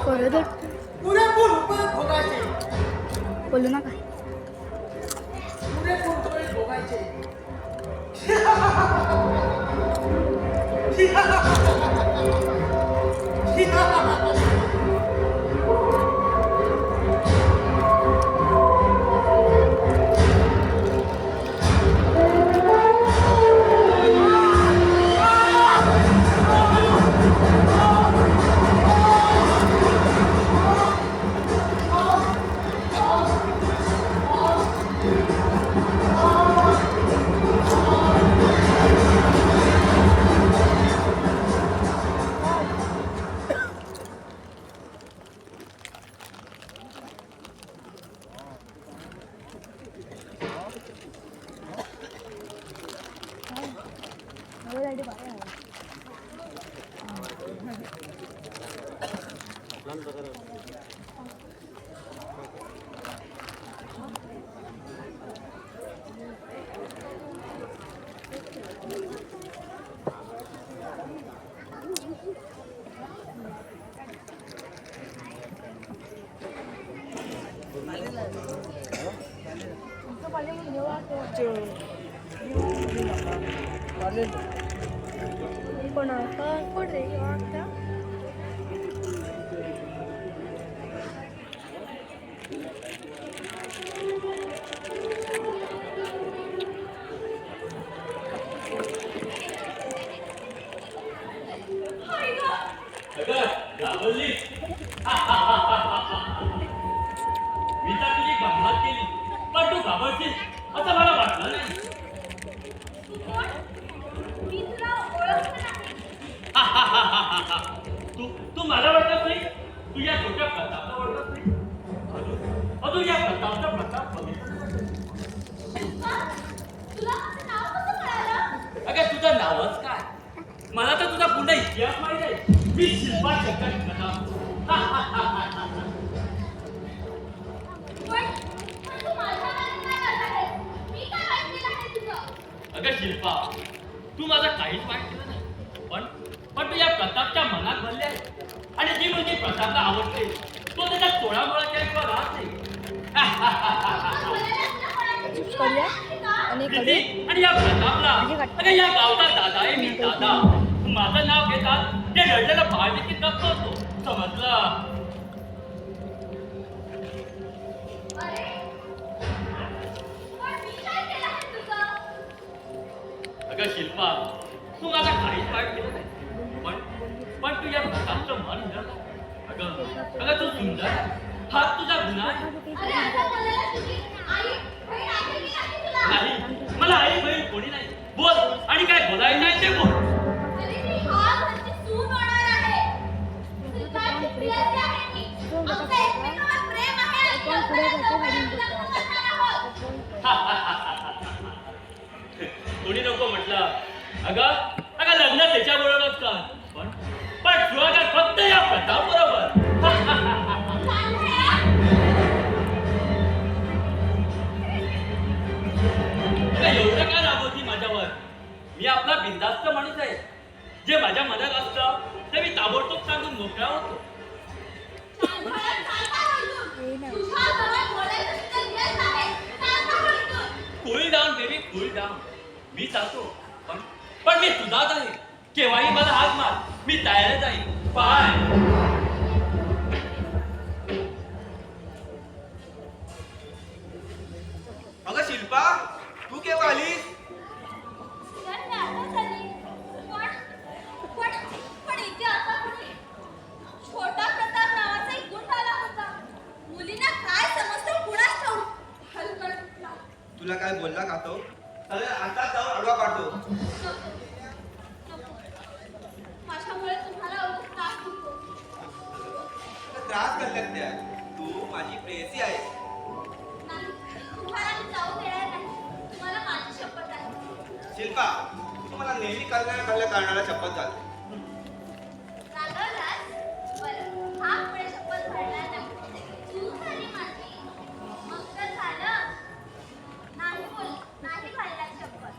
पुरेपूर उपयोग भोगायचे. बोलू नका. पुरेपूर उपयोग भोगायचे. तू मला वाटत नाही, तू या छोट्या प्रतापला वाटत नाही. अजून या प्रतापचा प्रताप अगं तुझं नावच काय? मला तर तुझा पुन्हा इतिहास माहित आहे. मी शिल्पा शंकर प्रताप. अगं शिल्पा, तू माझा काहीच वाईट केलं नाही, पण तू या प्रतापच्या मनात भरले आहे. आणि जी मुलगी प्रतापला आवडते तो त्याच्या तोळामुळे किंवा राहत नाही. आणि या प्रतापला अगं या गावचा दादा आहे मी, दादा. माझं नाव घेतात ते रडलेलं बाळ देखील गप्प होतो, समजलं? अगं शिल्पा, तू माझा काहीच वाईट केलं नाही, पण तू या प्रतापचं मन धरलं. अगं तू सुंदर, हात तुझा गुन्हा आहे. नाही, मला आई बहीण कोणी नाही. बोल, आणि काय बोलायचं आहे ते बोल. कोणी नको म्हटलं. अगं लग्न त्याच्याबरोबरच कर, पण सुहागत फक्त या प्रताप बरोबर. एवढं का राबवती माझ्यावर? मी आपला बिनधास्त माणूस आहे. जे माझ्या मनात असतं ते मी ताबडतोब सांगून मोकळा होतो. Cool down baby, cool down. मी सांगतो, पण मी तुझाच आहे. केव्हाही मला हात मार, मी तयारच आहे. पाय. अगं शिल्पा, तू केव्हा आलीस? पण इथे आता कोणी छोटा प्रताप नावाचा एक गुंड आला होता. मुलींना काय समजतं कुणास ठाऊक. हलगर्जीपणा. तुला काय बोलला का तो? अरे आता जाऊन आडवा पाडतो. माझ्यामुळे तुम्हाला एवढा त्रास होतो. त्रास करतात त्या. तू माझी प्रेयसी आहेस. नाही, तुम्हाला मी जाऊ देणार नाही. तुम्हाला माझी शपथ आहे. शिल्पा, तू मला नेहमी कळल्या कारणाला शपथ घाल. रागवलास? बरं, हा पुढे शपथ भरणार नाही. चूक झाली माझी. मग तर झालं. नाही घालणार शपथ.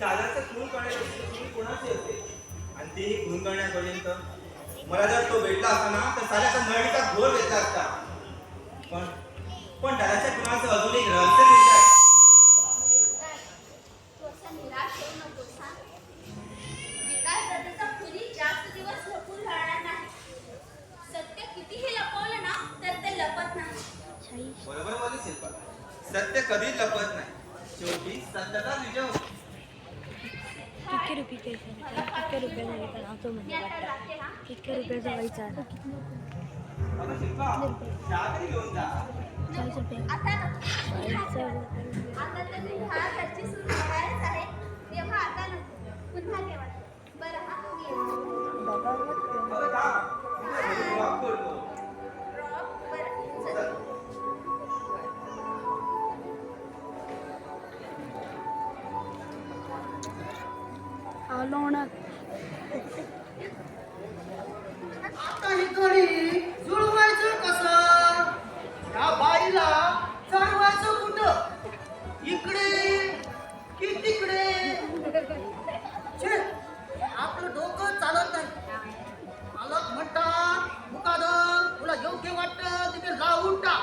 दादाचं खून करण्याची तुम्ही कोणाची होते आणि तेही खून करण्यापर्यंत मला जर तो भेटला असता ना तर साऱ्याचा नळीचा घोर घेतला असता. पण दादाच्या खुनाचं अजून एक रहस्य दिसत आहे. तू असा निराश होऊ नकोस हा. विकास दादाचा खुनी जास्त दिवस लपून राहणार नाही. सत्य कितीही लपवलं ना तर ते लपत नाही. बरोबर बोलली शिल्पा. सत्य कधीच लपत नाही. शेवटी सत्याचा विजय होतो. किती रुपये किती रुपये झाले तर नावतो मी म्हणजे आता वाटतं जाते हा. किती रुपयाचा विचार अगं शिल्पा चहा तरी घेऊन जा. 40 रुपये आता नको. 40 रुपये आता तर मी ह्या घरची सून होणारच आहे. तेव्हा आता नको. पुन्हा केव्हा. बरं हा मी येते. अगं जा. मी वाक बोलतो. रॉक बरं चल. आलो ना आता ही कडी जुळवायचं कसं? या बाईला चढवायचं कुठं? इकडे की तिकडे? छे, आपलं डोकं चालत नाही. मालक म्हणतात मुकादम तुला योग्य वाटतं तिथे लावून टाक.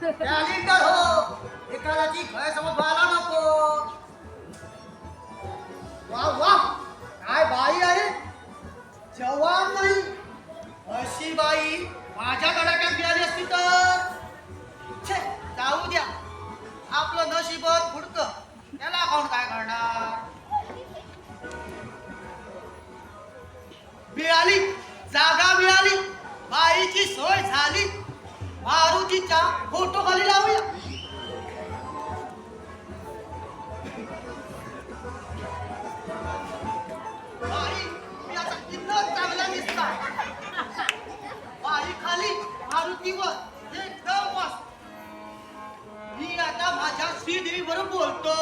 टॅलेंटर हो, एखाद्याची गैरसमज व्हायला नको. वा वा, काय बाई आहे. जवान नाही, अशी बाई माझ्या गडाक्यात मिळाली असती तर छे, जाऊ द्या. आपलं नशीबच फुडकं, त्याला कोण काय करणार. मिळाली, जागा मिळाली, बाईची सोय झाली. मारुतीच्या फोटो खाली लावूया. बाई मी आता किती चांगला दिसता. बाई खाली मारुतीवर एकदम मस्त. मी आता माझ्या श्रीदेवी बरोबर बोलतो.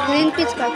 ग्रीन पीच का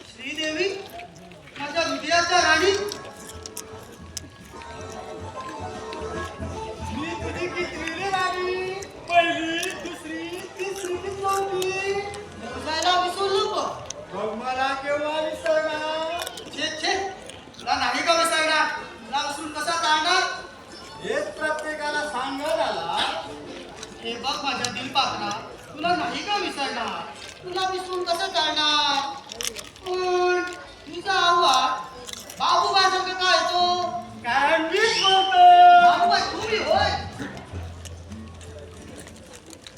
श्रीदेवी माझ्या हृदयाच्या राणी. मी तुझी किती रे राणी? पहिली, दुसरी, तिसरी की चौथी? मोजायला विसरू नको. मग मला केव्हा विसरणार? छे छे, तुला नाही का विसरणार? तुला विसरून कसा चालणार? हेच प्रत्येकाला सांगायला आला. हे बघ माझ्या दिलपात्रा, तुला नाही का विसरणार? तुला विसरून कसं चालणार?